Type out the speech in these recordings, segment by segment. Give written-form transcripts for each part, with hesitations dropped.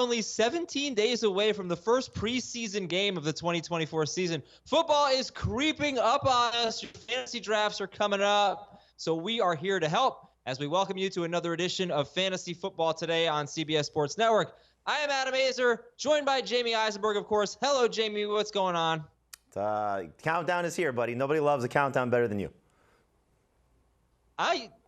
only 17 days away from the first preseason game of the 2024 season. Football is creeping up on us. Your fantasy drafts are coming up. So we are here to help as we welcome you to another edition of Fantasy Football Today on CBS Sports Network. I am Adam Aizer, joined by Jamey Eisenberg, of course. Hello, Jamey. What's going on? Countdown is here, buddy. Nobody loves a countdown better than you.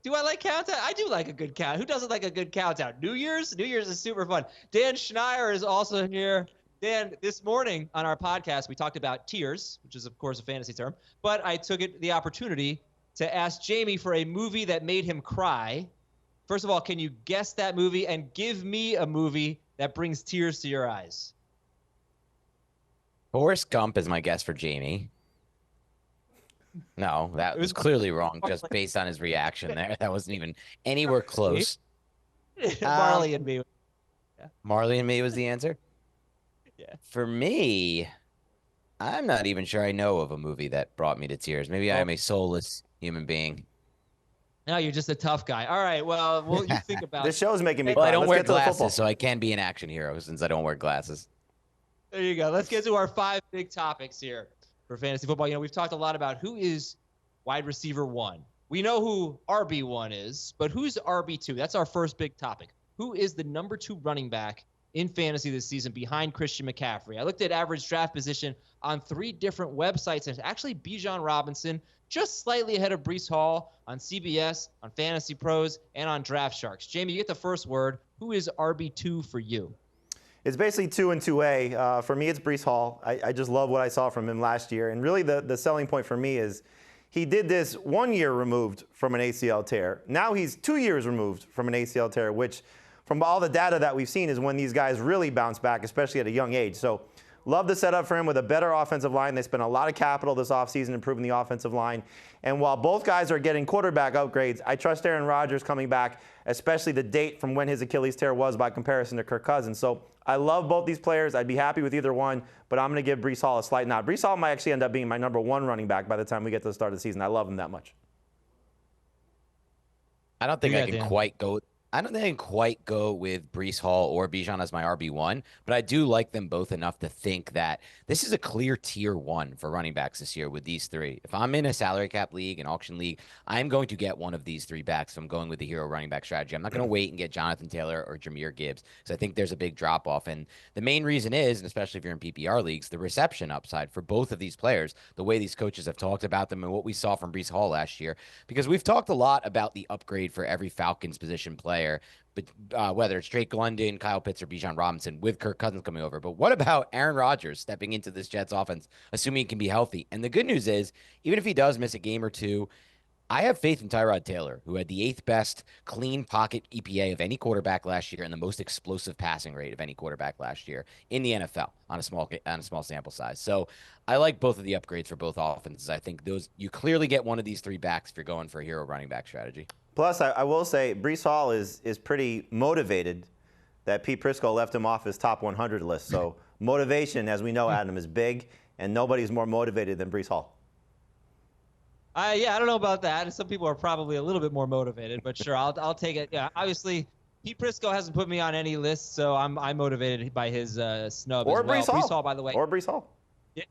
Do I like countdown? I do like a good count. Who doesn't like a good countdown? New Year's is super fun. Dan Schneier is also here. Dan, this morning on our podcast, we talked about tiers, which is, of course, a fantasy term. But I took the opportunity to ask Jamey for a movie that made him cry. First of all, can you guess that movie and give me a movie that brings tears to your eyes? Forrest Gump is my guess for Jamey. No, that was clearly wrong, just based on his reaction there. That wasn't even anywhere close. Marley and Me. Yeah. Marley and Me was the answer? Yeah. For me, I'm not even sure I know of a movie that brought me to tears. Maybe I am a soulless human being. No, you're just a tough guy. All right, well, what you think about this show's making me cry. Well, I don't wear glasses, so I can be an action hero since I don't wear glasses. There you go. Let's get to our 5 big topics here for fantasy football. You know, we've talked a lot about who is wide receiver 1. We know who RB1 is, but who's RB2? That's our first big topic. Who is the number 2 running back in fantasy this season behind Christian McCaffrey? I looked at average draft position on 3 different websites, and it's actually Bijan Robinson, just slightly ahead of Breece Hall on CBS, on Fantasy Pros, and on Draft Sharks. Jamey, you get the first word. Who is RB2 for you? It's basically 2 and 2A. For me, it's Breece Hall. I just love what I saw from him last year. And really the selling point for me is he did this 1 year removed from an ACL tear. Now he's 2 years removed from an ACL tear, which from all the data that we've seen is when these guys really bounce back, especially at a young age. So love the setup for him with a better offensive line. They spent a lot of capital this offseason improving the offensive line. And while both guys are getting quarterback upgrades, I trust Aaron Rodgers coming back, especially the date from when his Achilles tear was by comparison to Kirk Cousins. So I love both these players. I'd be happy with either one, but I'm going to give Breece Hall a slight nod. Breece Hall might actually end up being my number 1 running back by the time we get to the start of the season. I love him that much. I don't think I can quite go. I don't think I can quite go with Breece Hall or Bijan as my RB1, but I do like them both enough to think that this is a clear tier 1 for running backs this year with these 3. If I'm in a salary cap league, an auction league, I'm going to get one of these 3 backs if I'm going with the hero running back strategy. I'm not going to wait and get Jonathon Taylor or Jahmyr Gibbs because I think there's a big drop off. And the main reason is, and especially if you're in PPR leagues, the reception upside for both of these players, the way these coaches have talked about them and what we saw from Breece Hall last year, because we've talked a lot about the upgrade for every Falcons position player. But whether it's Drake London, Kyle Pitts, or Bijan Robinson with Kirk Cousins coming over. But what about Aaron Rodgers stepping into this Jets offense, assuming he can be healthy? And the good news is, even if he does miss a game or 2, I have faith in Tyrod Taylor, who had the 8th best clean pocket EPA of any quarterback last year and the most explosive passing rate of any quarterback last year in the NFL on a small sample size. So I like both of the upgrades for both offenses. I think you clearly get one of these 3 backs if you're going for a hero running back strategy. Plus, I will say Breece Hall is pretty motivated that Pete Prisco left him off his top 100 list. So motivation, as we know, Adam, is big, and nobody's more motivated than Breece Hall. Yeah, I don't know about that. Some people are probably a little bit more motivated, but sure, I'll take it. Yeah, obviously, Pete Prisco hasn't put me on any list, so I'm motivated by his snub or as well. Breece Hall. Breece Hall, by the way. Or Breece Hall. Yeah.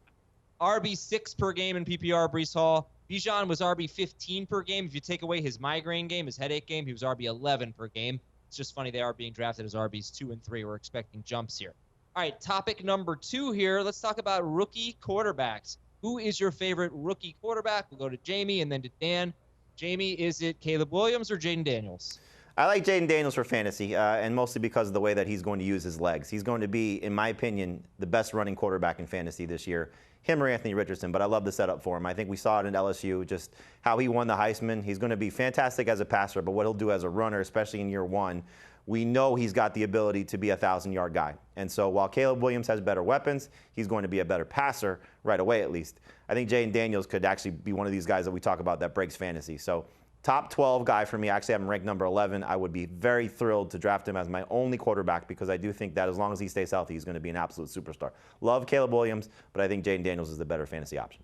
RB6 per game in PPR, Breece Hall. Bijan was RB15 per game. If you take away his migraine game, his headache game, he was RB11 per game. It's just funny they are being drafted as RBs 2 and 3. We're expecting jumps here. All right, topic number 2 here. Let's talk about rookie quarterbacks. Who is your favorite rookie quarterback? We'll go to Jamey and then to Dan. Jamey, is it Caleb Williams or Jayden Daniels? I like Jayden Daniels for fantasy, and mostly because of the way that he's going to use his legs. He's going to be, in my opinion, the best running quarterback in fantasy this year. Him or Anthony Richardson, but I love the setup for him. I think we saw it in LSU, just how he won the Heisman. He's going to be fantastic as a passer, but what he'll do as a runner, especially in year 1, we know he's got the ability to be a 1,000-yard guy. And so while Caleb Williams has better weapons, he's going to be a better passer right away at least. I think Jayden Daniels could actually be one of these guys that we talk about that breaks fantasy. So top 12 guy for me. I actually have him ranked number 11. I would be very thrilled to draft him as my only quarterback because I do think that as long as he stays healthy, he's going to be an absolute superstar. Love Caleb Williams, but I think Jayden Daniels is the better fantasy option.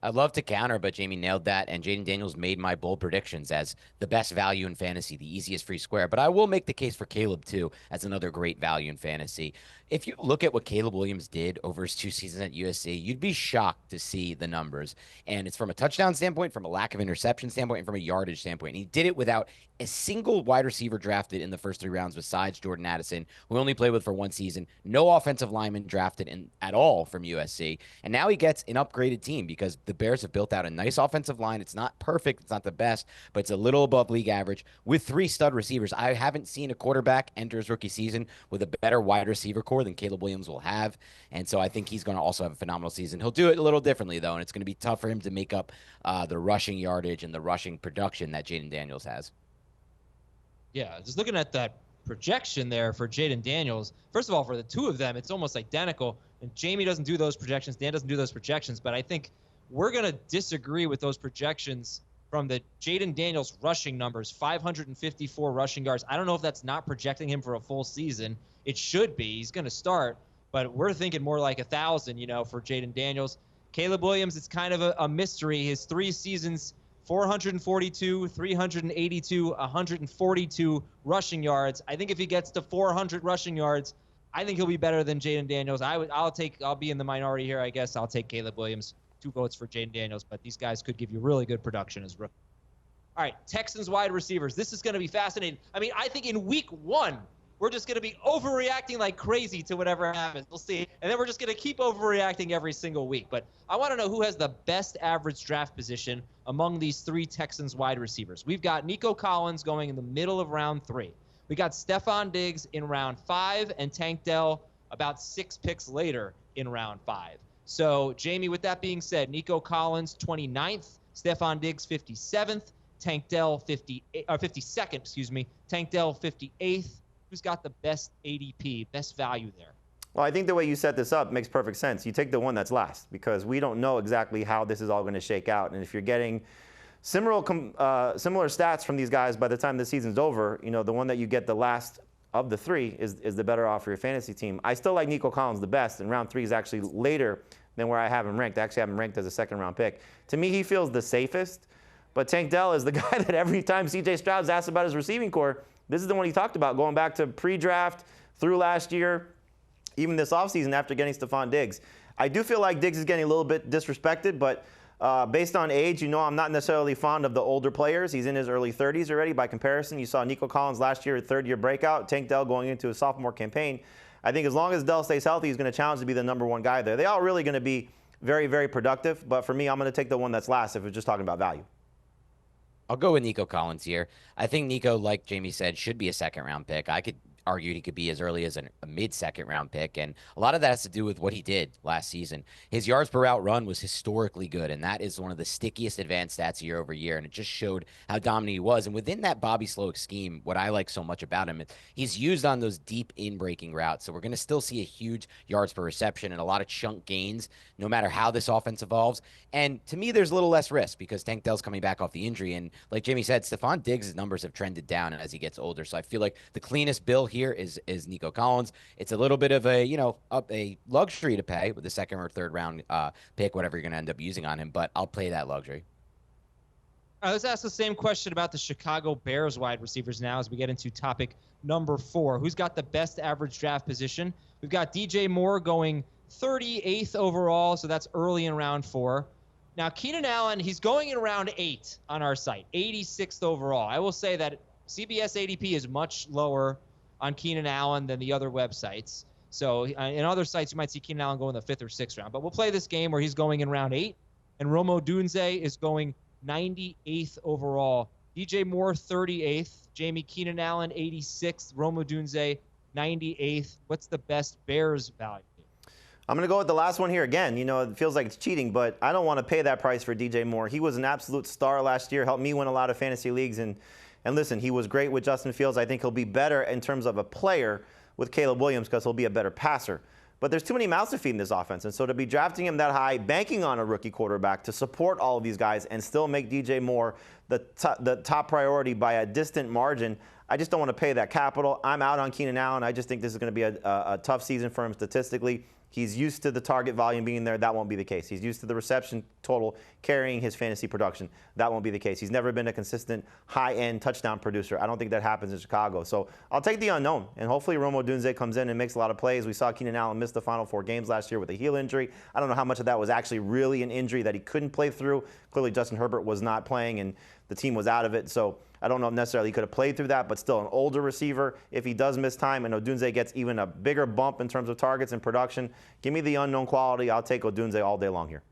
I'd love to counter, but Jamey nailed that, and Jayden Daniels made my bold predictions as the best value in fantasy, the easiest free square. But I will make the case for Caleb, too, as another great value in fantasy. If you look at what Caleb Williams did over his 2 seasons at USC, you'd be shocked to see the numbers. And it's from a touchdown standpoint, from a lack of interception standpoint, and from a yardage standpoint. And he did it without a single wide receiver drafted in the first 3 rounds besides Jordan Addison, who only played with for 1 season. No offensive lineman drafted at all from USC. And now he gets an upgraded team because the Bears have built out a nice offensive line. It's not perfect. It's not the best, but it's a little above league average with 3 stud receivers. I haven't seen a quarterback enter his rookie season with a better wide receiver core than Caleb Williams will have. And so I think he's going to also have a phenomenal season. He'll do it a little differently, though, and it's going to be tough for him to make up the rushing yardage and the rushing production that Jayden Daniels has. Yeah, just looking at that projection there for Jayden Daniels, first of all, for the 2 of them, it's almost identical. And Jamey doesn't do those projections. Dan doesn't do those projections. But I think we're going to disagree with those projections from the Jayden Daniels rushing numbers, 554 rushing yards. I don't know if that's not projecting him for a full season. It should be. He's going to start. But we're thinking more like 1,000, for Jayden Daniels. Caleb Williams, it's kind of a mystery. His 3 seasons, 442, 382, 142 rushing yards. I think if he gets to 400 rushing yards, I think he'll be better than Jayden Daniels. I'll be in the minority here, I guess. I'll take Caleb Williams. 2 votes for Jayden Daniels, but these guys could give you really good production as rookies. All right, Texans wide receivers. This is going to be fascinating. I mean, I think in week 1, we're just going to be overreacting like crazy to whatever happens. We'll see. And then we're just going to keep overreacting every single week. But I want to know who has the best average draft position among these 3 Texans wide receivers. We've got Nico Collins going in the middle of round 3. We got Stefon Diggs in round 5 and Tank Dell about 6 picks later in round 5. So, Jamey, with that being said, Nico Collins 29th, Stefon Diggs 57th, Tank Dell 52nd, Tank Dell 58th. Who's got the best ADP, best value there? Well, I think the way you set this up makes perfect sense. You take the one that's last because we don't know exactly how this is all going to shake out. And if you're getting similar stats from these guys by the time the season's over, the one that you get the last of the 3 is the better off for your fantasy team. I still like Nico Collins the best, and round 3 is actually later than where I have him ranked. I actually have him ranked as a 2nd-round pick. To me, he feels the safest. But Tank Dell is the guy that every time C.J. Stroud's asked about his receiving core, this is the one he talked about going back to pre-draft through last year, even this offseason after getting Stefon Diggs. I do feel like Diggs is getting a little bit disrespected, but based on age, I'm not necessarily fond of the older players. He's in his early 30s already. By comparison, you saw Nico Collins last year, 3rd-year breakout, Tank Dell going into a sophomore campaign. I think as long as Dell stays healthy, he's going to challenge to be the number 1 guy there. They all really going to be very, very productive, but for me, I'm going to take the one that's last if we're just talking about value. I'll go with Nico Collins here. I think Nico, like Jamey said, should be a 2nd-round pick. I could argue he could be as early as a mid-2nd-round pick, and a lot of that has to do with what he did last season. His yards per route run was historically good, and that is one of the stickiest advanced stats year over year, and it just showed how dominant he was. And within that Bobby Slowick scheme, what I like so much about him is he's used on those deep in-breaking routes, so we're going to still see a huge yards per reception and a lot of chunk gains no matter how this offense evolves. And to me, there's a little less risk because Tank Dell's coming back off the injury, and like Jamey said, Stefon Diggs' numbers have trended down as he gets older, so I feel like the cleanest bill here is Nico Collins. It's a little bit of a a luxury to pay with the 2nd or 3rd round pick, whatever you're going to end up using on him, but I'll play that luxury. All right, let's ask the same question about the Chicago Bears wide receivers now as we get into topic number 4. Who's got the best average draft position? We've got DJ Moore going 38th overall, so that's early in round 4. Now, Keenan Allen, he's going in round 8 on our site, 86th overall. I will say that CBS ADP is much lower on Keenan Allen than the other websites. So in other sites, you might see Keenan Allen go in the 5th or 6th round. But we'll play this game where he's going in round 8, and Odunze is going 98th overall. DJ Moore, 38th. Jamey, Keenan Allen, 86th. Odunze, 98th. What's the best Bears value? I'm going to go with the last one here again. It feels like it's cheating, but I don't want to pay that price for DJ Moore. He was an absolute star last year, helped me win a lot of fantasy leagues. And listen, he was great with Justin Fields. I think he'll be better in terms of a player with Caleb Williams because he'll be a better passer. But there's too many mouths to feed in this offense. And so to be drafting him that high, banking on a rookie quarterback to support all of these guys and still make DJ Moore the top priority by a distant margin, I just don't want to pay that capital. I'm out on Keenan Allen. I just think this is going to be a tough season for him statistically. He's used to the target volume being there. That won't be the case. He's used to the reception total carrying his fantasy production. That won't be the case. He's never been a consistent high-end touchdown producer. I don't think that happens in Chicago. So I'll take the unknown, and hopefully Odunze comes in and makes a lot of plays. We saw Keenan Allen miss the final 4 games last year with a heel injury. I don't know how much of that was actually really an injury that he couldn't play through. Clearly Justin Herbert was not playing, and the team was out of it. So I don't know if necessarily he could have played through that, but still an older receiver. If he does miss time and Odunze gets even a bigger bump in terms of targets and production, give me the unknown quality. I'll take Odunze all day long here.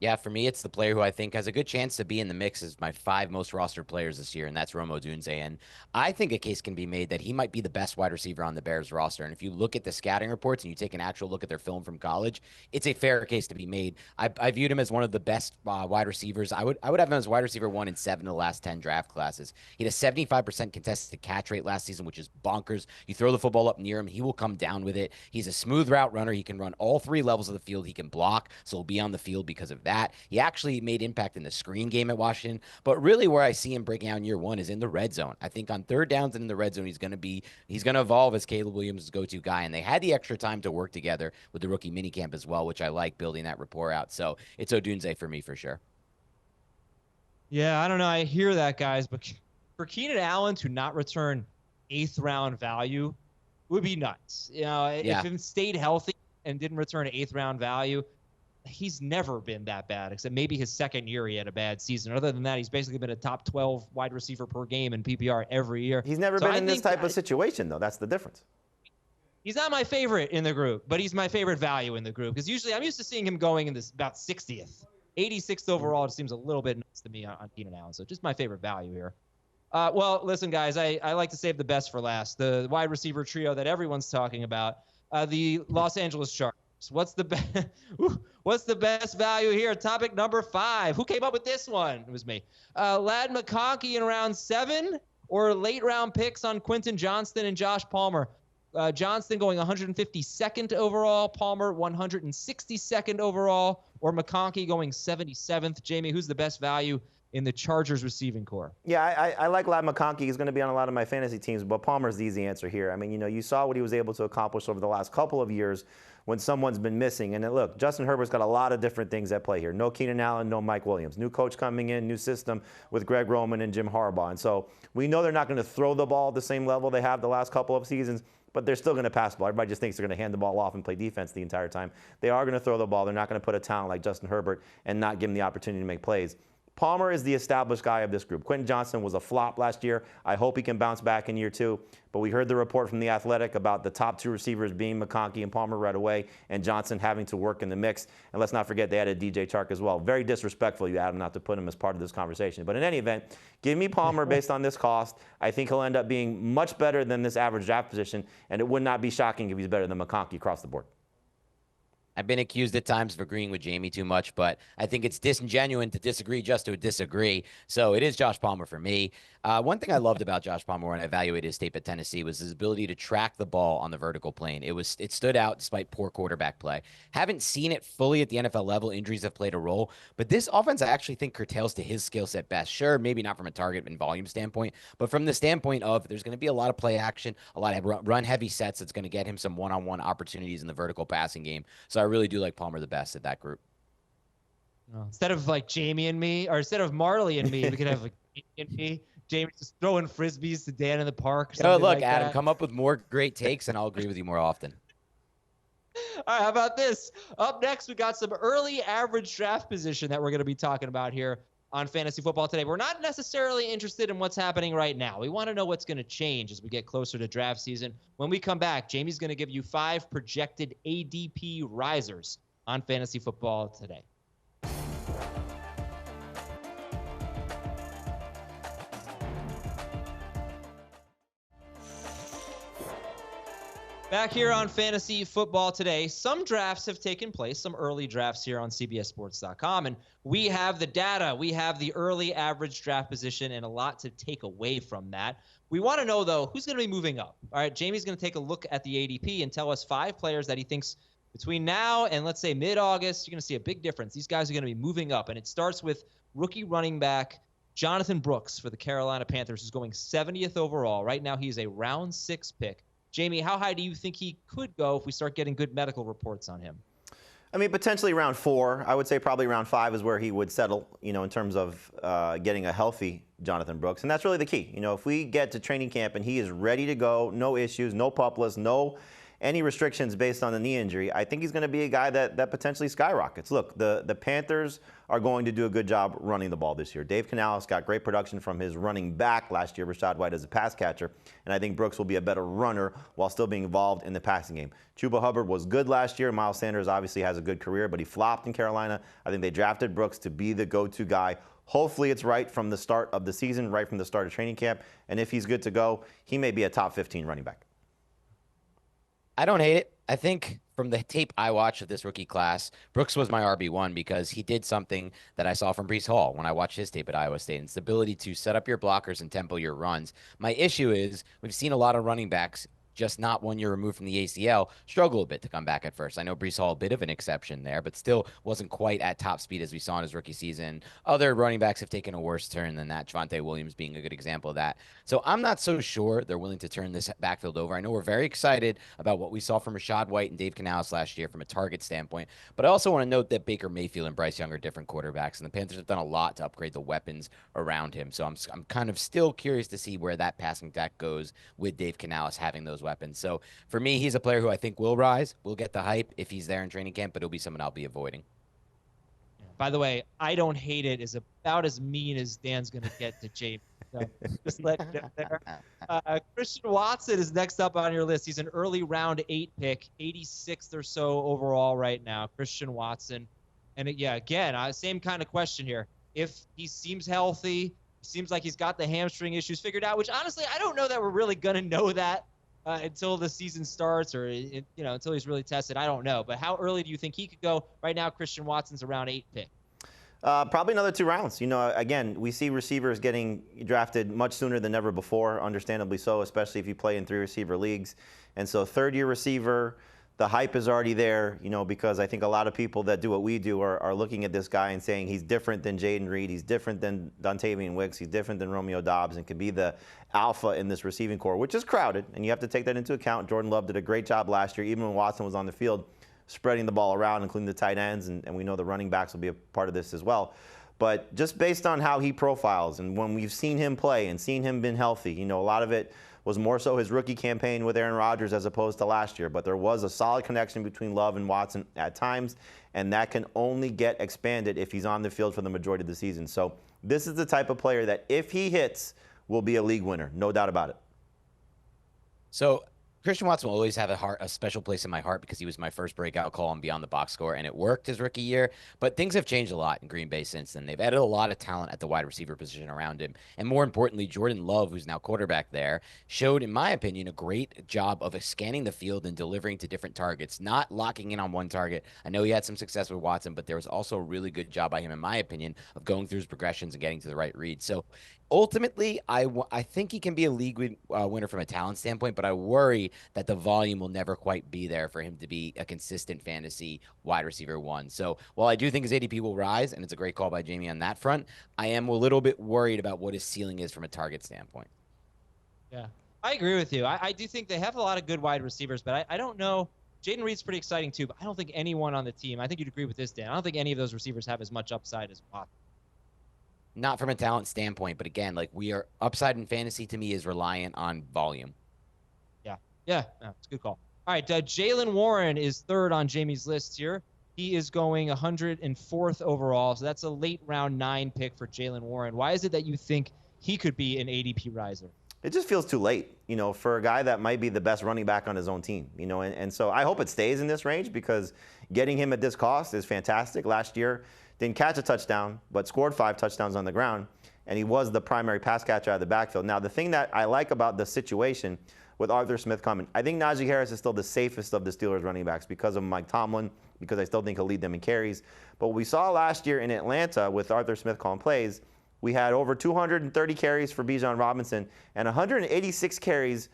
Yeah, for me, it's the player who I think has a good chance to be in the mix as my 5 most rostered players this year, and that's Odunze. And I think a case can be made that he might be the best wide receiver on the Bears roster. And if you look at the scouting reports and you take an actual look at their film from college, it's a fair case to be made. I viewed him as one of the best wide receivers. I would have him as wide receiver 1 in 7 of the last 10 draft classes. He had a 75% contested catch rate last season, which is bonkers. You throw the football up near him, he will come down with it. He's a smooth route runner. He can run all 3 levels of the field. He can block, so he'll be on the field because of that. He actually made impact in the screen game at Washington, but really where I see him breaking out in year 1 is in the red zone. I think on 3rd downs and in the red zone, he's going to evolve as Caleb Williams' go-to guy, and they had the extra time to work together with the rookie minicamp as well, which I like building that rapport out. So it's Odunze for me for sure. Yeah, I don't know. I hear that, guys, but for Keenan Allen to not return 8th round value would be nuts. If he stayed healthy and didn't return 8th round value, he's never been that bad, except maybe his 2nd year he had a bad season. Other than that, he's basically been a top 12 wide receiver per game in PPR every year. He's never been in this type of situation, though. That's the difference. He's not my favorite in the group, but he's my favorite value in the group, because usually I'm used to seeing him going in this about 60th. 86th overall just seems a little bit nuts to me on Keenan Allen, so just my favorite value here. Well, listen, guys, I like to save the best for last. The wide receiver trio that everyone's talking about, the Los Angeles Chargers. What's the best value here? Topic number 5. Who came up with this one? It was me. Lad McConkey in round 7 or late round picks on Quentin, Johnston, and Josh Palmer. Johnston going 152nd overall, Palmer 162nd overall, or McConkey going 77th. Jamey, who's the best value in the Chargers receiving core? Yeah, I like Lad McConkey. He's going to be on a lot of my fantasy teams, but Palmer's the easy answer here. I mean, you saw what he was able to accomplish over the last couple of years when someone's been missing. And look, Justin Herbert's got a lot of different things at play here. No Keenan Allen, no Mike Williams. New coach coming in, new system with Greg Roman and Jim Harbaugh. And so we know they're not going to throw the ball at the same level they have the last couple of seasons, but they're still going to pass the ball. Everybody just thinks they're going to hand the ball off and play defense the entire time. They are going to throw the ball. They're not going to put a talent like Justin Herbert and not give him the opportunity to make plays. Palmer is the established guy of this group. Quentin Johnston was a flop last year. I hope he can bounce back in year 2. But we heard the report from The Athletic about the top 2 receivers being McConkey and Palmer right away, and Johnston having to work in the mix. And let's not forget they added DJ Chark as well. Very disrespectful, you Adam, not to put him as part of this conversation. But in any event, give me Palmer based on this cost. I think he'll end up being much better than this average draft position, and it would not be shocking if he's better than McConkey across the board. I've been accused at times of agreeing with Jamey too much, but I think it's disingenuous to disagree just to disagree. So it is Josh Palmer for me. One thing I loved about Josh Palmer when I evaluated his tape at Tennessee was his ability to track the ball on the vertical plane. It stood out despite poor quarterback play. Haven't seen it fully at the NFL level. Injuries have played a role, but this offense I actually think curtails to his skill set best. Sure, maybe not from a target and volume standpoint, but from the standpoint of there's going to be a lot of play action, a lot of run heavy sets that's going to get him some one-on-one opportunities in the vertical passing game. So I really do like Palmer the best at that group. Instead of like Jamey and me, or instead of Marley and me, we could have like and me. Jamey just throwing frisbees to Dan in the park. Oh, look, like Adam, that. come up with more great takes, and I'll agree with you more often. All right, how about this? Up next, we got some early average draft position that we're going to be talking about here on Fantasy Football Today. We're not necessarily interested in what's happening right now. We want to know what's going to change as we get closer to draft season. When we come back, Jamey's going to give you 5 projected ADP risers on Fantasy Football Today. Back here on Fantasy Football Today, some drafts have taken place, some early drafts here on CBSSports.com, and we have the data. We have the early average draft position and a lot to take away from that. We want to know, though, who's going to be moving up. All right, Jamey's going to take a look at the ADP and tell us 5 players that he thinks between now and, let's say, mid-August, you're going to see a big difference. These guys are going to be moving up, and it starts with rookie running back Jonathon Brooks for the Carolina Panthers, who's going 70th overall. Right now, he's a round 6 pick. Jamey, how high do you think he could go if we start getting good medical reports on him? I mean, potentially round 4. I would say probably round 5 is where he would settle, in terms of getting a healthy Jonathon Brooks. And that's really the key. If we get to training camp and he is ready to go, no issues, no pup list, no any restrictions based on the knee injury, I think he's going to be a guy that potentially skyrockets. Look, the Panthers are going to do a good job running the ball this year. Dave Canales got great production from his running back last year, Rachaad White, as a pass catcher, and I think Brooks will be a better runner while still being involved in the passing game. Chuba Hubbard was good last year. Miles Sanders obviously has a good career, but he flopped in Carolina. I think they drafted Brooks to be the go-to guy. Hopefully it's right from the start of the season, right from the start of training camp, and if he's good to go, he may be a top 15 running back. I don't hate it. I think from the tape I watched of this rookie class, Brooks was my RB1 because he did something that I saw from Breece Hall when I watched his tape at Iowa State. And it's the ability to set up your blockers and tempo your runs. My issue is we've seen a lot of running backs, just not 1 year removed from the ACL, struggle a bit to come back at first. I know Breece Hall, a bit of an exception there, but still wasn't quite at top speed as we saw in his rookie season. Other running backs have taken a worse turn than that, Javonte Williams being a good example of that. So I'm not so sure they're willing to turn this backfield over. I know we're very excited about what we saw from Rachaad White and Dave Canales last year from a target standpoint, but I also want to note that Baker Mayfield and Bryce Young are different quarterbacks, and the Panthers have done a lot to upgrade the weapons around him. So I'm kind of still curious to see where that passing attack goes with Dave Canales having those weapons. So for me, he's a player who I think will rise, will get the hype if he's there in training camp, but he'll be someone I'll be avoiding. By the way, I don't hate it is about as mean as Dan's going to get to Jamey. So just let it there. Christian Watson is next up on your list. He's an early round 8 pick, 86th or so overall right now. Christian Watson. And again, same kind of question here. If he seems healthy, seems like he's got the hamstring issues figured out, which honestly, I don't know that we're really going to know that until the season starts or, until he's really tested. I don't know. But how early do you think he could go? Right now, Christian Watson's a round 8 pick. Probably another 2 rounds. Again, we see receivers getting drafted much sooner than ever before, understandably so, especially if you play in 3 receiver leagues. And so 3rd-year receiver, the hype is already there, because I think a lot of people that do what we do are looking at this guy and saying he's different than Jayden Reed, he's different than Dontavian Wicks, he's different than Romeo Doubs, and can be the alpha in this receiving core, which is crowded, and you have to take that into account. Jordan Love did a great job last year, even when Watson was on the field, spreading the ball around, including the tight ends, and we know the running backs will be a part of this as well. But just based on how he profiles and when we've seen him play and seen him been healthy, a lot of it was more so his rookie campaign with Aaron Rodgers as opposed to last year. But there was a solid connection between Love and Watson at times, and that can only get expanded if he's on the field for the majority of the season. So this is the type of player that if he hits, will be a league winner, no doubt about it. So Christian Watson will always have a special place in my heart because he was my first breakout call on Beyond the Box Score, and it worked his rookie year. But things have changed a lot in Green Bay since then. They've added a lot of talent at the wide receiver position around him. And more importantly, Jordan Love, who's now quarterback there, showed, in my opinion, a great job of scanning the field and delivering to different targets, not locking in on one target. I know he had some success with Watson, but there was also a really good job by him, in my opinion, of going through his progressions and getting to the right read. So ultimately, I think he can be a league winner from a talent standpoint, but I worry that the volume will never quite be there for him to be a consistent fantasy wide receiver 1. So while I do think his ADP will rise, and it's a great call by Jamey on that front, I am a little bit worried about what his ceiling is from a target standpoint. Yeah, I agree with you. I do think they have a lot of good wide receivers, but I don't know. Jayden Reed's pretty exciting too, but I don't think anyone on the team, I think you'd agree with this, Dan, I don't think any of those receivers have as much upside as Watson. Not from a talent standpoint, but again, upside in fantasy to me is reliant on volume. Yeah, it's a good call. All right, Jaylen Warren is 3rd on Jamey's list here. He is going 104th overall, so that's a late round 9 pick for Jaylen Warren. Why is it that you think he could be an ADP riser? It just feels too late, for a guy that might be the best running back on his own team, and so I hope it stays in this range because getting him at this cost is fantastic. Last year, didn't catch a touchdown, but scored 5 touchdowns on the ground, and he was the primary pass catcher out of the backfield. Now, the thing that I like about the situation with Arthur Smith coming, I think Najee Harris is still the safest of the Steelers running backs because of Mike Tomlin, because I still think he'll lead them in carries. But what we saw last year in Atlanta with Arthur Smith calling plays, we had over 230 carries for Bijan Robinson and 186 carries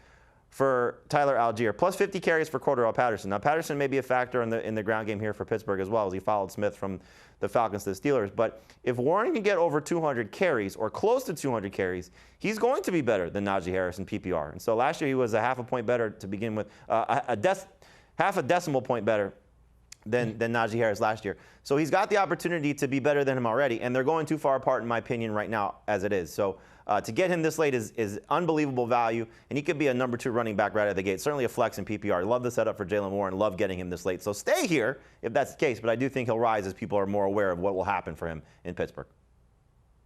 for Tyler Algier, plus 50 carries for Cordarrelle Patterson. Now, Patterson may be a factor in the ground game here for Pittsburgh as well, as he followed Smith from the Falcons to the Steelers. But if Warren can get over 200 carries or close to 200 carries, he's going to be better than Najee Harris in PPR. And so last year he was a half a point better to begin with, half a decimal point better than Najee Harris last year. So he's got the opportunity to be better than him already, and they're going too far apart, in my opinion, right now as it is. So to get him this late is unbelievable value, and he could be a number 2 running back right out of the gate. Certainly a flex in PPR. Love the setup for Jaylen Warren. Love getting him this late. So stay here if that's the case, but I do think he'll rise as people are more aware of what will happen for him in Pittsburgh.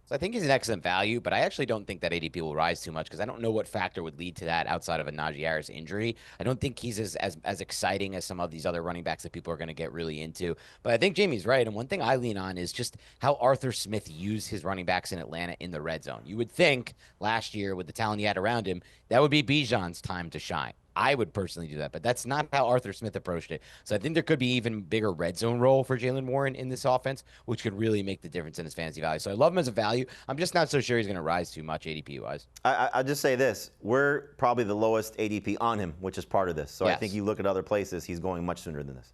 So I think he's an excellent value, but I actually don't think that ADP will rise too much because I don't know what factor would lead to that outside of a Najee Harris injury. I don't think he's as exciting as some of these other running backs that people are going to get really into. But I think Jamey's right, and one thing I lean on is just how Arthur Smith used his running backs in Atlanta in the red zone. You would think last year with the talent he had around him, that would be Bijan's time to shine. I would personally do that, but that's not how Arthur Smith approached it. So I think there could be even bigger red zone role for Jaylen Warren in this offense, which could really make the difference in his fantasy value. So I love him as a value. I'm just not so sure he's going to rise too much ADP-wise. I'll just say this. We're probably the lowest ADP on him, which is part of this. So yes. I think you look at other places, he's going much sooner than this.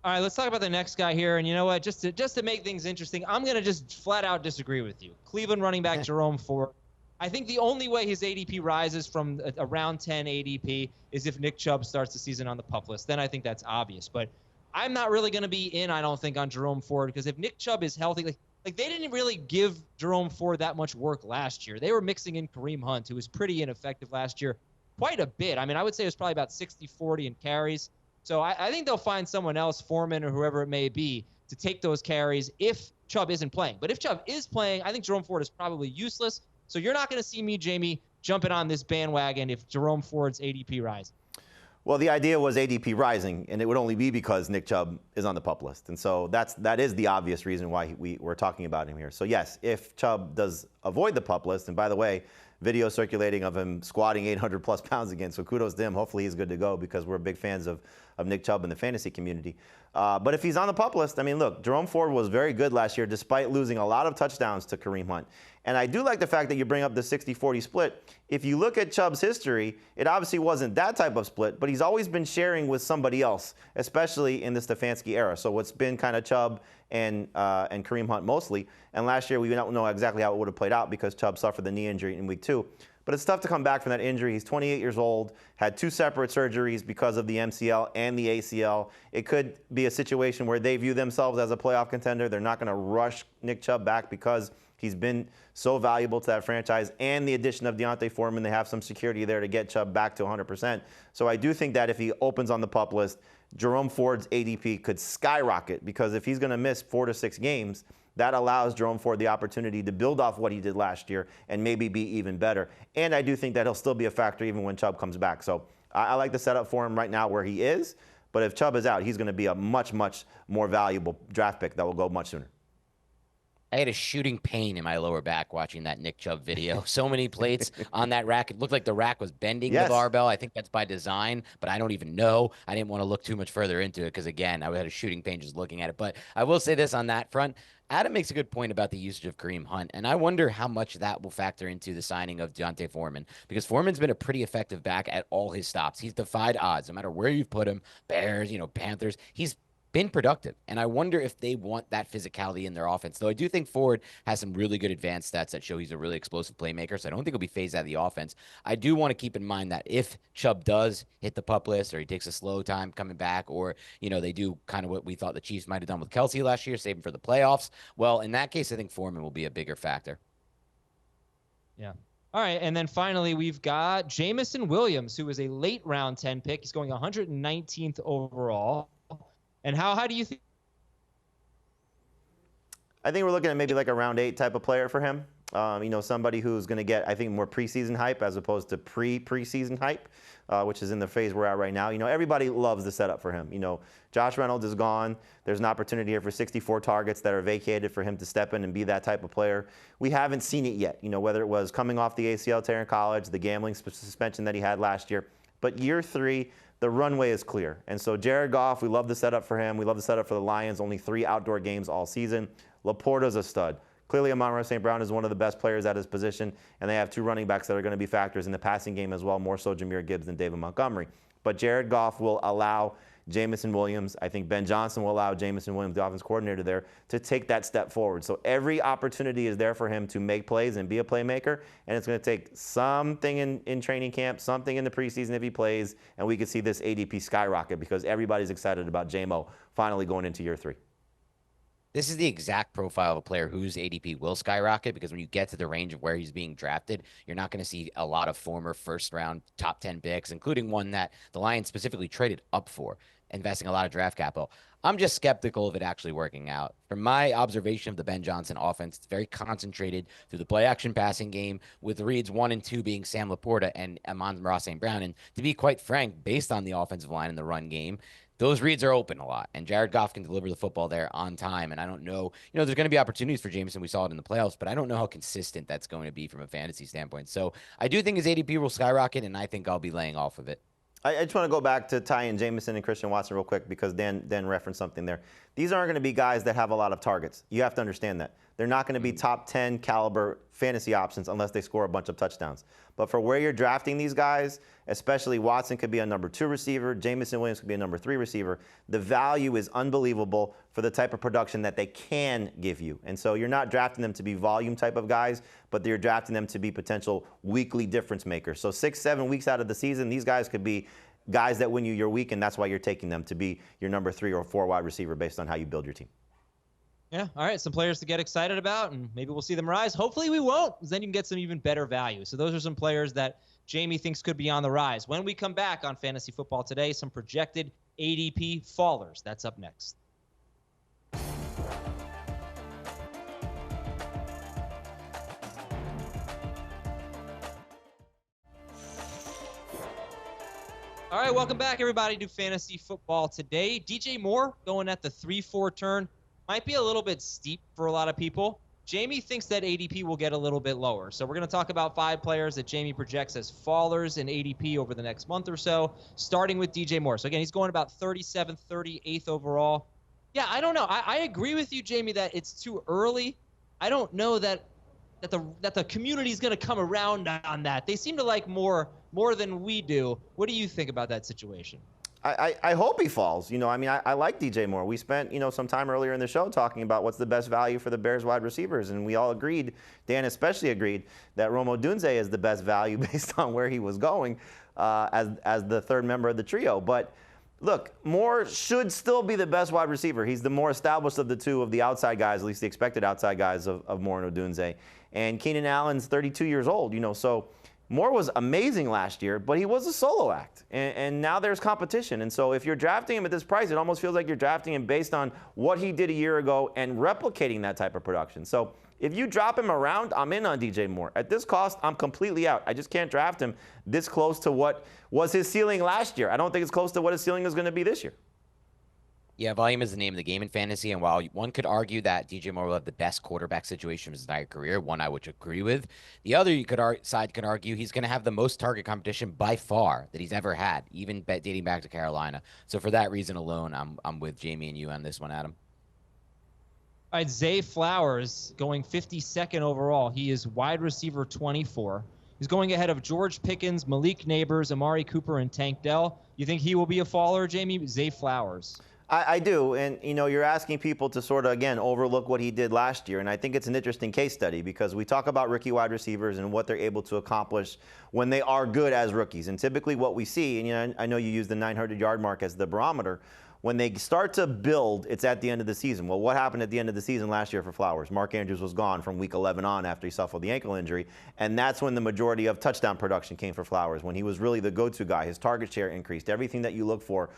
All right, let's talk about the next guy here. And you know what? Just to make things interesting, I'm going to just flat out disagree with you. Cleveland running back Jerome Ford. I think the only way his ADP rises from around 10 ADP is if Nick Chubb starts the season on the PUP list. Then I think that's obvious. But I'm not really going to be in, I don't think, on Jerome Ford because if Nick Chubb is healthy, like they didn't really give Jerome Ford that much work last year. They were mixing in Kareem Hunt, who was pretty ineffective last year, quite a bit. I mean, I would say it was probably about 60-40 in carries. So I think they'll find someone else, Foreman or whoever it may be, to take those carries if Chubb isn't playing. But if Chubb is playing, I think Jerome Ford is probably useless. So you're not going to see me, Jamey, jumping on this bandwagon if Jerome Ford's ADP rises. Well, the idea was ADP rising, and it would only be because Nick Chubb is on the PUP list. And so that is the obvious reason why we're talking about him here. So, yes, if Chubb does avoid the PUP list, and by the way, video circulating of him squatting 800-plus pounds again, so kudos to him. Hopefully he's good to go because we're big fans of Nick Chubb in the fantasy community. But if he's on the PUP list, I mean, look, Jerome Ford was very good last year despite losing a lot of touchdowns to Kareem Hunt. And I do like the fact that you bring up the 60-40 split. If you look at Chubb's history, it obviously wasn't that type of split, but he's always been sharing with somebody else, especially in the Stefanski era. So it's been kind of Chubb and Kareem Hunt mostly. And last year, we don't know exactly how it would have played out because Chubb suffered the knee injury in week 2. But it's tough to come back from that injury. He's 28 years old, had 2 separate surgeries because of the MCL and the ACL. It could be a situation where they view themselves as a playoff contender. They're not going to rush Nick Chubb back because he's been so valuable to that franchise. And the addition of Deontay Foreman, they have some security there to get Chubb back to 100%. So I do think that if he opens on the PUP list, Jerome Ford's ADP could skyrocket because if he's going to miss 4 to 6 games, that allows Jerome Ford the opportunity to build off what he did last year and maybe be even better. And I do think that he'll still be a factor even when Chubb comes back. So I like the setup for him right now where he is. But if Chubb is out, he's going to be a much, much more valuable draft pick that will go much sooner. I had a shooting pain in my lower back watching that Nick Chubb video. So many plates on that rack. It looked like the rack was bending the barbell. I think that's by design, but I don't even know. I didn't want to look too much further into it because, again, I had a shooting pain just looking at it. But I will say this on that front. Adam makes a good point about the usage of Kareem Hunt, and I wonder how much that will factor into the signing of Deontay Foreman, because Foreman's been a pretty effective back at all his stops. He's defied odds, no matter where you've put him, Bears, Panthers. He's been productive, and I wonder if they want that physicality in their offense. Though I do think Ford has some really good advanced stats that show he's a really explosive playmaker, so I don't think he'll be phased out of the offense. I do want to keep in mind that if Chubb does hit the PUP list or he takes a slow time coming back, or, they do kind of what we thought the Chiefs might have done with Kelsey last year, save him for the playoffs, well, in that case, I think Foreman will be a bigger factor. Yeah. All right, and then finally, we've got Jameson Williams, who is a late round 10 pick. He's going 119th overall. And how do you think? I think we're looking at maybe like a round 8 type of player for him. Somebody who's going to get, I think, more preseason hype as opposed to preseason hype, which is in the phase we're at right now. Everybody loves the setup for him. Josh Reynolds is gone. There's an opportunity here for 64 targets that are vacated for him to step in and be that type of player. We haven't seen it yet, whether it was coming off the ACL tear in college, the gambling suspension that he had last year. But year 3, the runway is clear. And so Jared Goff, we love the setup for him. We love the setup for the Lions. Only 3 outdoor games all season. Laporta's a stud. Clearly, Amon-Ra St. Brown is one of the best players at his position, and they have 2 running backs that are going to be factors in the passing game as well, more so Jahmyr Gibbs than David Montgomery. But Jared Goff will allow Jameson Williams, I think Ben Johnston will allow Jameson Williams, the offense coordinator there, to take that step forward. So every opportunity is there for him to make plays and be a playmaker, and it's going to take something in training camp, something in the preseason if he plays, and we could see this ADP skyrocket because everybody's excited about J-Mo finally going into year 3. This is the exact profile of a player whose ADP will skyrocket, because when you get to the range of where he's being drafted, you're not going to see a lot of former first-round top 10 picks, including one that the Lions specifically traded up for, investing a lot of draft capital. I'm just skeptical of it actually working out. From my observation of the Ben Johnson offense, it's very concentrated through the play-action passing game, with reads 1 and 2 being Sam Laporta and Amon-Ra St. Brown. And to be quite frank, based on the offensive line and the run game, those reads are open a lot, and Jared Goff can deliver the football there on time. And I don't know, there's going to be opportunities for Jameson. We saw it in the playoffs, but I don't know how consistent that's going to be from a fantasy standpoint. So I do think his ADP will skyrocket, and I think I'll be laying off of it. I just want to go back to Ty and Jameson and Christian Watson real quick because Dan referenced something there. These aren't going to be guys that have a lot of targets. You have to understand that. They're not going to be top 10 caliber fantasy options unless they score a bunch of touchdowns. But for where you're drafting these guys, especially Watson could be a number 2 receiver, Jameson Williams could be a number 3 receiver, the value is unbelievable for the type of production that they can give you. And so you're not drafting them to be volume type of guys, but you're drafting them to be potential weekly difference makers. So 6-7 weeks out of the season, these guys could be guys that win you your week, and that's why you're taking them to be your number 3 or 4 wide receiver based on how you build your team. Yeah, all right, some players to get excited about, and maybe we'll see them rise. Hopefully we won't, because then you can get some even better value. So those are some players that Jamey thinks could be on the rise. When we come back on Fantasy Football Today, some projected ADP fallers. That's up next. All right, welcome back, everybody, to Fantasy Football Today. DJ Moore going at the 3-4 turn. Might be a little bit steep for a lot of people. Jamey thinks that ADP will get a little bit lower. So we're going to talk about 5 players that Jamey projects as fallers in ADP over the next month or so, starting with DJ Moore. So again, he's going about 37th, 38th overall. Yeah, I don't know. I agree with you, Jamey, that it's too early. I don't know that the community is going to come around on that. They seem to like more than we do. What do you think about that situation? I hope he falls. I like DJ Moore. We spent, some time earlier in the show talking about what's the best value for the Bears wide receivers, and we all agreed, Dan especially agreed, that Rome Odunze is the best value based on where he was going as the third member of the trio. But look, Moore should still be the best wide receiver. He's the more established of the two of the outside guys, at least the expected outside guys of Moore and Odunze. And Keenan Allen's 32 years old, so Moore was amazing last year, but he was a solo act, and now there's competition. And so if you're drafting him at this price, it almost feels like you're drafting him based on what he did a year ago and replicating that type of production. So if you drop him around, I'm in on DJ Moore. At this cost, I'm completely out. I just can't draft him this close to what was his ceiling last year. I don't think it's close to what his ceiling is going to be this year. Yeah, volume is the name of the game in fantasy, and while one could argue that DJ Moore will have the best quarterback situation of his entire career, one I would agree with, the other side could argue he's going to have the most target competition by far that he's ever had, even dating back to Carolina. So for that reason alone, I'm with Jamey and you on this one, Adam. All right, Zay Flowers going 52nd overall. He is wide receiver 24. He's going ahead of George Pickens, Malik Neighbors, Amari Cooper, and Tank Dell. You think he will be a faller, Jamey? Zay Flowers. I do, and you're asking people to sort of, again, overlook what he did last year, and I think it's an interesting case study because we talk about rookie wide receivers and what they're able to accomplish when they are good as rookies, and typically what we see, and I know you use the 900-yard mark as the barometer, when they start to build, it's at the end of the season. Well, what happened at the end of the season last year for Flowers? Mark Andrews was gone from week 11 on after he suffered the ankle injury, and that's when the majority of touchdown production came for Flowers, when he was really the go-to guy. His target share increased. Everything that you look for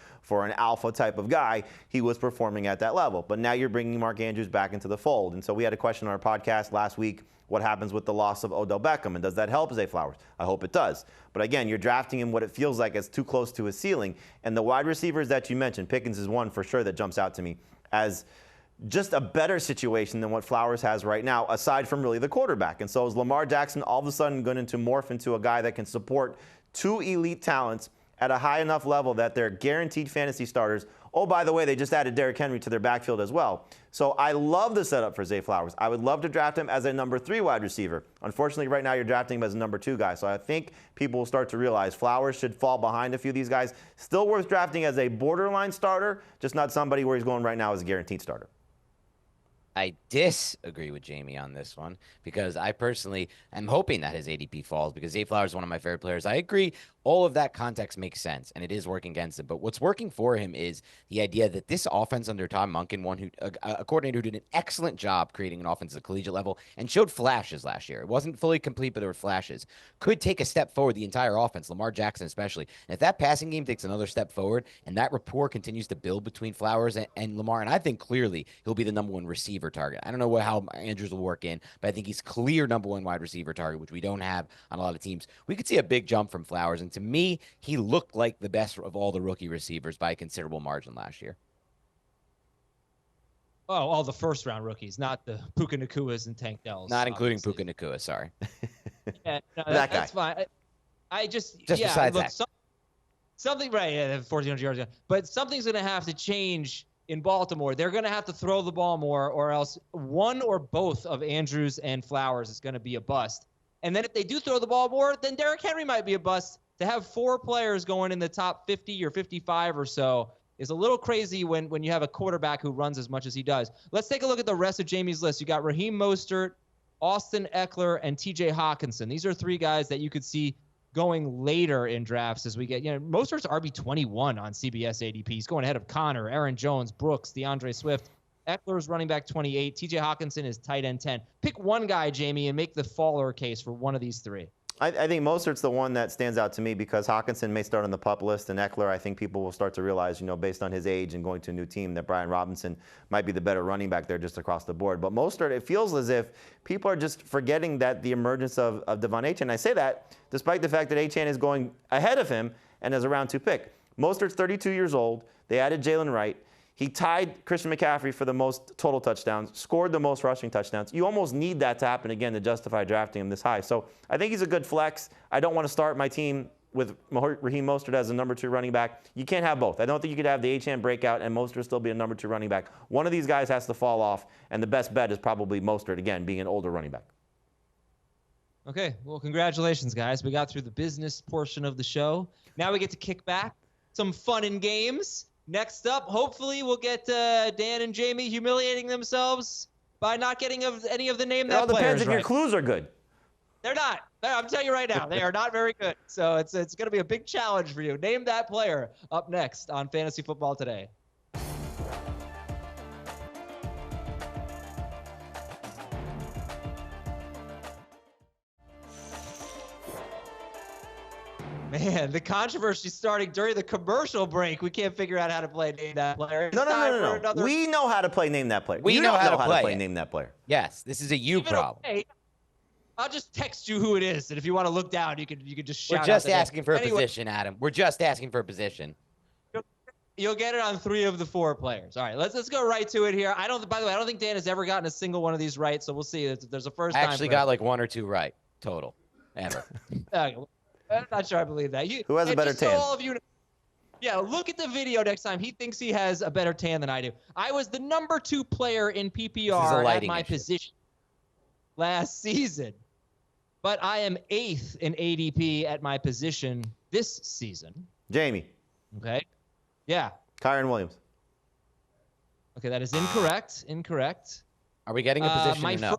an alpha type of guy, he was performing at that level. But now you're bringing Mark Andrews back into the fold. And so we had a question on our podcast last week, what happens with the loss of Odell Beckham, and does that help Zay Flowers? I hope it does. But again, you're drafting him what it feels like is too close to his ceiling. And the wide receivers that you mentioned, Pickens is one for sure that jumps out to me as just a better situation than what Flowers has right now, aside from really the quarterback. And so is Lamar Jackson all of a sudden going to morph into a guy that can support 2 elite talents at a high enough level that they're guaranteed fantasy starters Oh, by the way, they just added Derrick Henry to their backfield as well. So I love the setup for Zay Flowers. I would love to draft him as a number 3 wide receiver. Unfortunately, right now you're drafting him as a number 2 guy. So I think people will start to realize Flowers should fall behind a few of these guys. Still worth drafting as a borderline starter, just not somebody where he's going right now as a guaranteed starter. I disagree with Jamey on this one because I personally am hoping that his ADP falls because Zay Flowers is one of my favorite players. I agree. All of that context makes sense, and it is working against him. But what's working for him is the idea that this offense under Tom Monken, a coordinator who did an excellent job creating an offense at the collegiate level and showed flashes last year. It wasn't fully complete, but there were flashes. Could take a step forward, the entire offense, Lamar Jackson especially. And if that passing game takes another step forward and that rapport continues to build between Flowers and Lamar, and I think clearly he'll be the number 1 receiver target. I don't know how Andrews will work in, but I think he's clear number 1 wide receiver target, which we don't have on a lot of teams. We could see a big jump from Flowers, and to me, he looked like the best of all the rookie receivers by a considerable margin last year. Oh, all the first-round rookies, not the Puka Nakuas and Tank Dells. Not including Puka Nakua, sorry. Yeah, no, that guy. That's fine. I just besides look, that. Something, right, 1,400 yards. But something's going to have to change in Baltimore. They're going to have to throw the ball more, or else one or both of Andrews and Flowers is going to be a bust. And then if they do throw the ball more, then Derrick Henry might be a bust. To have 4 players going in the top 50 or 55 or so is a little crazy when you have a quarterback who runs as much as he does. Let's take a look at the rest of Jamey's list. You got Raheem Mostert, Austin Eckler, and TJ Hawkinson. These are 3 guys that you could see going later in drafts as we get, Mostert's RB21 on CBS ADP. He's going ahead of Connor, Aaron Jones, Brooks, DeAndre Swift. Eckler's running back 28. TJ Hawkinson is tight end 10. Pick one guy, Jamey, and make the faller case for one of these 3. I think Mostert's the one that stands out to me because Hawkinson may start on the PUP list, and Eckler, I think people will start to realize, based on his age and going to a new team, that Brian Robinson might be the better running back there just across the board. But Mostert, it feels as if people are just forgetting that the emergence of Devon Achane. And I say that despite the fact that Achane is going ahead of him and is a round 2 pick. Mostert's 32 years old. They added Jaylen Wright. He tied Christian McCaffrey for the most total touchdowns, scored the most rushing touchdowns. You almost need that to happen again to justify drafting him this high. So I think he's a good flex. I don't want to start my team with Raheem Mostert as a number 2 running back. You can't have both. I don't think you could have the Achane breakout and Mostert still be a number 2 running back. One of these guys has to fall off, and the best bet is probably Mostert, again, being an older running back. Okay, well, congratulations, guys. We got through the business portion of the show. Now we get to kick back, some fun and games. Next up, hopefully, we'll get Dan and Jamey humiliating themselves by not getting any of the name that players. It all depends if right. your clues are good. They're not. I'm telling you right now, they are not very good. So it's going to be a big challenge for you. Name that player up next on Fantasy Football Today. Man, the controversy starting during the commercial break. We can't figure out how to play Name That Player. No. We know how to play Name That Player. We know how to play Name That Player. Yes, this is a you problem. Okay, I'll just text you who it is, and if you want to look down, you could just shout. We're just asking for a position, Adam. We're just asking for a position. You'll get it on 3 of the 4 players. All right, let's go right to it here. By the way, I don't think Dan has ever gotten a single one of these right, so we'll see. There's a first time. I actually got like 1 or 2 right total, ever. Okay, I'm not sure I believe that. Who has a better tan? So all of you, look at the video next time. He thinks he has a better tan than I do. I was the number 2 player in PPR at my position last season, but I am 8th in ADP at my position this season. Jamey. Okay. Yeah. Kyren Williams. Okay, that is incorrect. Incorrect. Are we getting a position or no?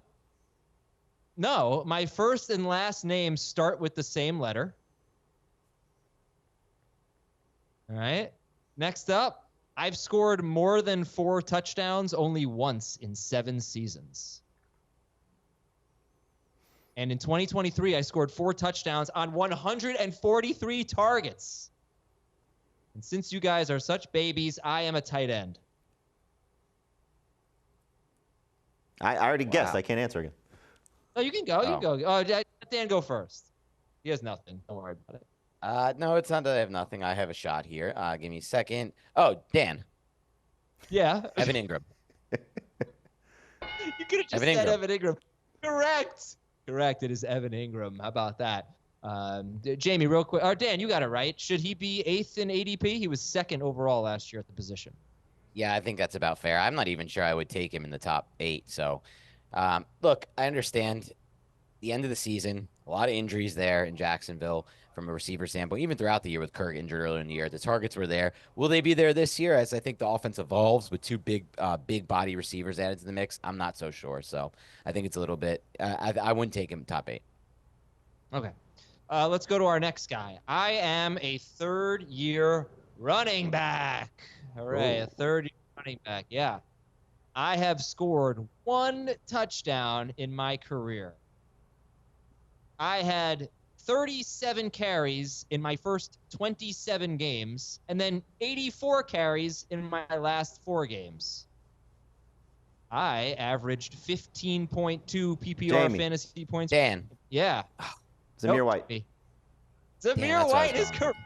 No, my first and last name start with the same letter. All right. Next up, I've scored more than 4 touchdowns only once in 7 seasons. And in 2023, I scored 4 touchdowns on 143 targets. And since you guys are such babies, I am a tight end. I already guessed. I can't answer again. No, you can go. You can go. Oh, Dan, go first. He has nothing. Don't worry about it. No, it's not that I have nothing. I have a shot here. Give me a second. Oh, Dan. Yeah. Evan Ingram. You could have just said Evan Ingram. Correct. It is Evan Ingram. How about that? Jamey, real quick. Or Dan, you got it right. Should he be 8th in ADP? He was 2nd overall last year at the position. Yeah, I think that's about fair. I'm not even sure I would take him in the top 8. So, look, I understand the end of the season, a lot of injuries there in Jacksonville from a receiver standpoint, even throughout the year with Kirk injured earlier in the year. The targets were there. Will they be there this year? As I think the offense evolves with 2 big body receivers added to the mix, I'm not so sure. So I think it's a little bit, I wouldn't take him top 8. Okay. Let's go to our next guy. I am a 3rd-year running back. All right, a 3rd-year running back. Yeah. I have scored 1 touchdown in my career. I had 37 carries in my first 27 games, and then 84 carries in my last 4 games. I averaged 15.2 PPR fantasy points. Dan. Yeah. Zamir White. Zamir White is correct.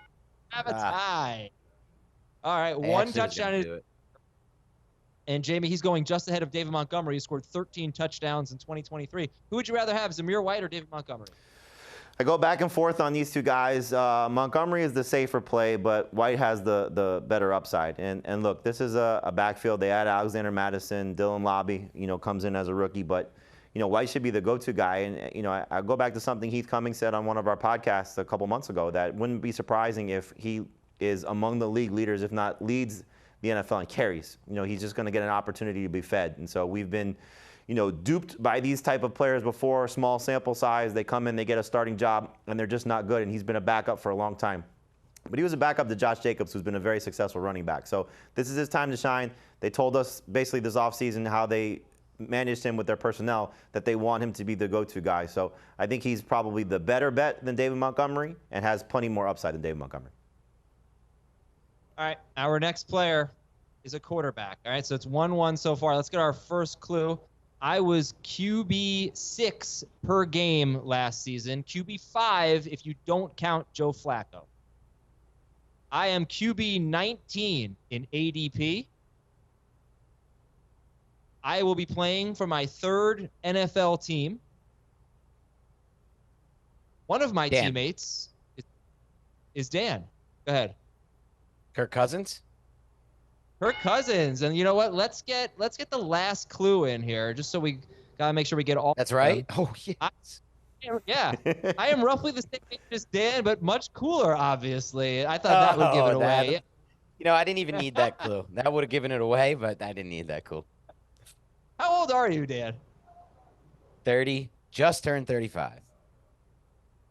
Have a tie. All right, 1 touchdown. And Jamey, he's going just ahead of David Montgomery. He scored 13 touchdowns in 2023. Who would you rather have, Zamir White or David Montgomery? I go back and forth on these 2 guys. Montgomery is the safer play, but White has the better upside. And look, this is a backfield. They add Alexander Madison, Dylan Lobby, comes in as a rookie, but White should be the go-to guy. And I go back to something Heath Cummings said on one of our podcasts a couple months ago, that wouldn't be surprising if he is among the league leaders, if not leads the NFL in carries. He's just going to get an opportunity to be fed. And so we've been duped by these type of players before, small sample size. They come in, they get a starting job, and they're just not good. And he's been a backup for a long time. But he was a backup to Josh Jacobs, who's been a very successful running back. So this is his time to shine. They told us basically this offseason how they managed him with their personnel, that they want him to be the go-to guy. So I think he's probably the better bet than David Montgomery and has plenty more upside than David Montgomery. All right, our next player is a quarterback. All right, so it's 1-1 so far. Let's get our first clue. I was QB 6 per game last season, QB 5 if you don't count Joe Flacco. I am QB 19 in ADP. I will be playing for my 3rd NFL team. One of my teammates is Dan. Go ahead. Kirk Cousins? Kirk Cousins. And you know what? Let's get the last clue in here, just so we got to make sure we get all. That's right. Oh, yes. I am roughly the same age as Dan, but much cooler, obviously. I thought that would give it away. I didn't even need that clue. That would have given it away, but I didn't need that clue. How old are you, Dan? 30. Just turned 35.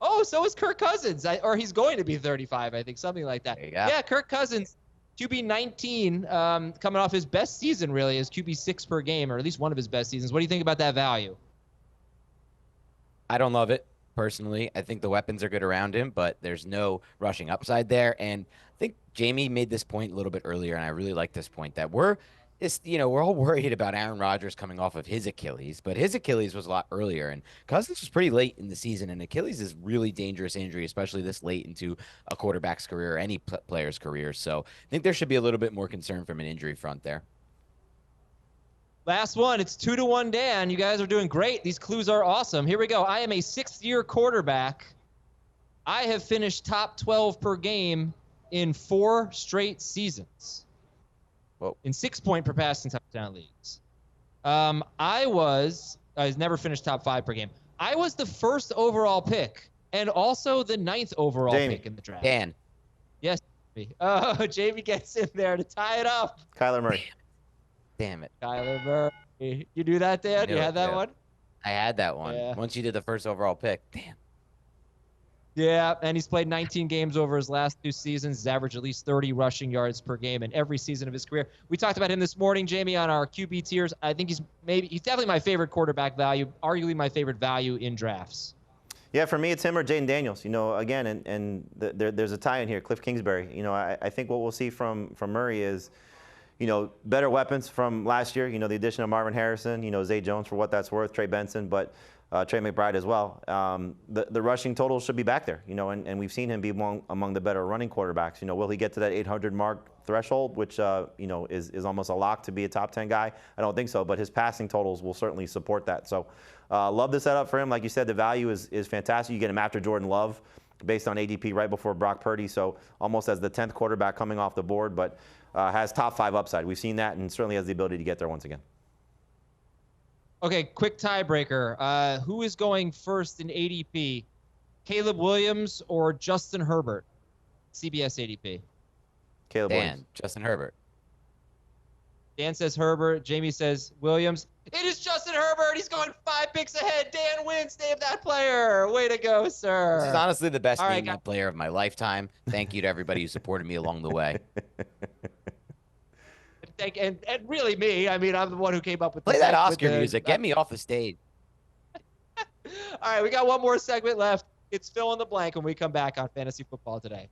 Oh, so is Kirk Cousins. Or he's going to be 35, I think, something like that. There you go. Yeah, Kirk Cousins, QB 19, coming off his best season, really, as QB 6 per game, or at least one of his best seasons. What do you think about that value? I don't love it, personally. I think the weapons are good around him, but there's no rushing upside there. And I think Jamey made this point a little bit earlier, and I really like this point, that we're all worried about Aaron Rodgers coming off of his Achilles, but his Achilles was a lot earlier, and Cousins was pretty late in the season, and Achilles is really dangerous injury, especially this late into a quarterback's career or any player's career. So I think there should be a little bit more concern from an injury front there. Last one. It's 2-1, Dan. You guys are doing great. These clues are awesome. Here we go. I am a 6th-year quarterback. I have finished top 12 per game in 4 straight seasons. Whoa. In 6-point per passing touchdown leagues. I never finished top 5 per game. I was the 1st overall pick and also the 9th overall pick in the draft. Dan. Yes. Jamey gets in there to tie it up. Kyler Murray. Damn it. Kyler Murray. You do that, Dan? You had that one? I had that one. Yeah. Once you did the 1st overall pick. Damn. Yeah, and he's played 19 games over his last 2 seasons. He's averaged at least 30 rushing yards per game in every season of his career. We talked about him this morning, Jamey, on our QB tiers. I think he's definitely my favorite quarterback value, arguably my favorite value in drafts. Yeah, for me, it's him or Jayden Daniels. Again, there's a tie in here, Cliff Kingsbury. I think what we'll see from Murray is, better weapons from last year. The addition of Marvin Harrison, Zay Jones for what that's worth, Trey Benson, but Trey McBride as well. The rushing total should be back there, and we've seen him be among the better running quarterbacks. Will he get to that 800 mark threshold, which is almost a lock to be a top 10 guy. I don't think so, but his passing totals will certainly support that. So love the setup for him. Like you said, the value is fantastic. You get him after Jordan Love based on ADP right before Brock Purdy, so almost as the 10th quarterback coming off the board, but has top 5 upside. We've seen that and certainly has the ability to get there once again. Okay, quick tiebreaker. Who is going first in ADP? Caleb Williams or Justin Herbert? CBS ADP. Caleb Williams. Justin Herbert. Dan says Herbert. Jamie says Williams. It is Justin Herbert. He's going 5 picks ahead. Dan wins. Name that player. Way to go, sir. This is honestly the best name that player of my lifetime. Thank you to everybody who supported me along the way. And really me. I mean, I'm the one who came up with Play that Oscar music. Get me off the stage. All right, we got one more segment left. It's fill in the blank when we come back on Fantasy Football Today.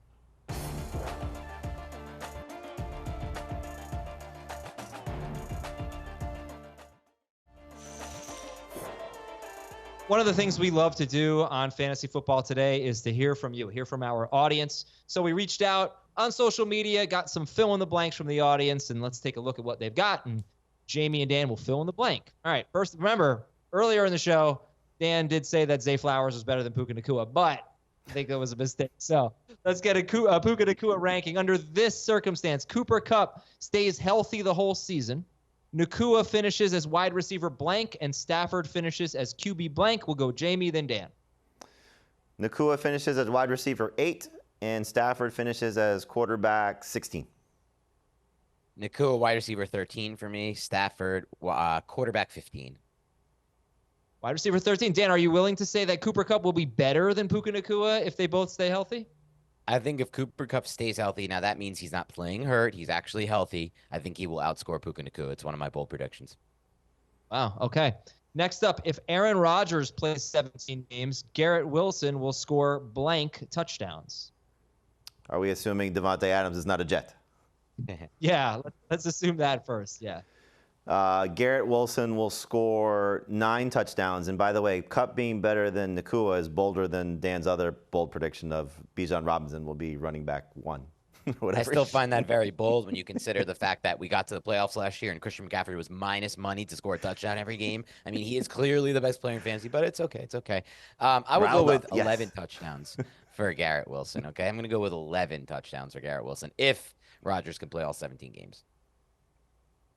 One of the things we love to do on Fantasy Football Today is to hear from you, hear from our audience. So we reached out on social media, got some fill in the blanks from the audience, and let's take a look at what they've got. And Jamie and Dan will fill in the blank. All right, first, remember, earlier in the show, Dan did say that Zay Flowers was better than Puka Nacua, but I think that was a mistake. So let's get a Puka Nacua ranking. Under this circumstance, Cooper Kupp stays healthy the whole season. Nacua finishes as wide receiver blank, and Stafford finishes as QB blank. We'll go Jamie, then Dan. Nacua finishes as wide receiver 8, and Stafford finishes as quarterback 16. Nacua wide receiver 13 for me. Stafford quarterback 15. Wide receiver 13. Dan, are you willing to say that Cooper Kupp will be better than Puka Nacua if they both stay healthy? I think if Cooper Kupp stays healthy, now that means he's not playing hurt. He's actually healthy. I think he will outscore Puka Nacua. It's one of my bold predictions. Wow, okay. Next up, if Aaron Rodgers plays 17 games, Garrett Wilson will score blank touchdowns. Are we assuming Devontae Adams is not a Jet? Yeah, let's assume that first, yeah. Garrett Wilson will score 9 touchdowns. And by the way, Kupp being better than Nacua is bolder than Dan's other bold prediction of Bijan Robinson will be running back 1. I still find that very bold when you consider the fact that we got to the playoffs last year and Christian McCaffrey was minus money to score a touchdown every game. I mean, he is clearly the best player in fantasy, but it's okay. It's okay. I would go with 11 touchdowns for Garrett Wilson, okay? I'm going to go with 11 touchdowns for Garrett Wilson if Rodgers can play all 17 games.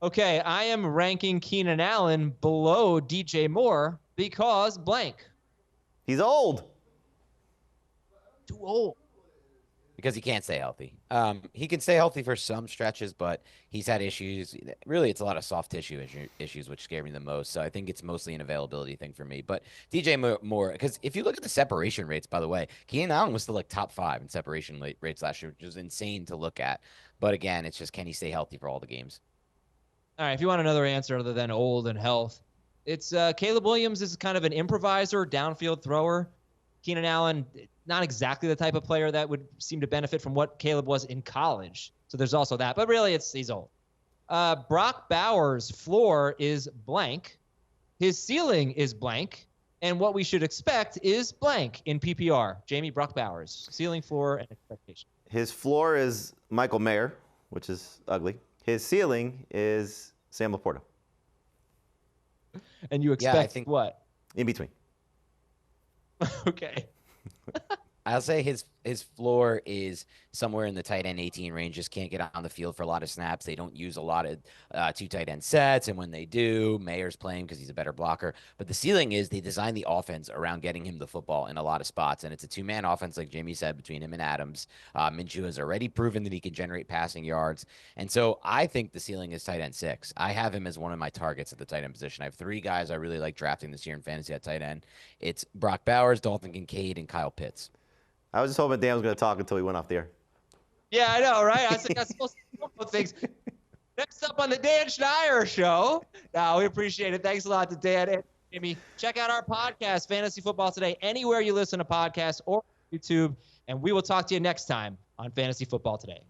Okay, I am ranking Keenan Allen below DJ Moore because blank. He's old. Too old. Because he can't stay healthy. He can stay healthy for some stretches, but he's had issues. Really, it's a lot of soft tissue issues, which scare me the most. So I think it's mostly an availability thing for me. But DJ Moore, because if you look at the separation rates, by the way, Keenan Allen was still like top 5 in separation rates last year, which was insane to look at. But again, it's just, can he stay healthy for all the games? All right, if you want another answer other than old and health, it's Caleb Williams is kind of an improviser, downfield thrower. Keenan Allen, not exactly the type of player that would seem to benefit from what Caleb was in college. So there's also that. But really, he's old. Brock Bowers' floor is blank. His ceiling is blank. And what we should expect is blank in PPR. Jamie, Brock Bowers, ceiling, floor, and expectation. His floor is Michael Mayer, which is ugly. His ceiling is Sam Laporta. And you expect what? In between. Okay. I'll say his floor is somewhere in the tight end 18 range. Just can't get on the field for a lot of snaps. They don't use a lot of 2 tight end sets, and when they do, Mayer's playing because he's a better blocker. But the ceiling is they design the offense around getting him the football in a lot of spots, and it's a 2-man offense, like Jamie said, between him and Adams. Minshew has already proven that he can generate passing yards, and so I think the ceiling is tight end 6. I have him as one of my targets at the tight end position. I have 3 guys I really like drafting this year in fantasy at tight end. It's Brock Bowers, Dalton Kincaid, and Kyle Pitts. I was just hoping Dan was going to talk until he went off the air. Yeah, I know, right? I think I'm supposed to know things. Next up on the Dan Schneier Show. Now, we appreciate it. Thanks a lot to Dan and Jimmy. Check out our podcast, Fantasy Football Today, anywhere you listen to podcasts or YouTube. And we will talk to you next time on Fantasy Football Today.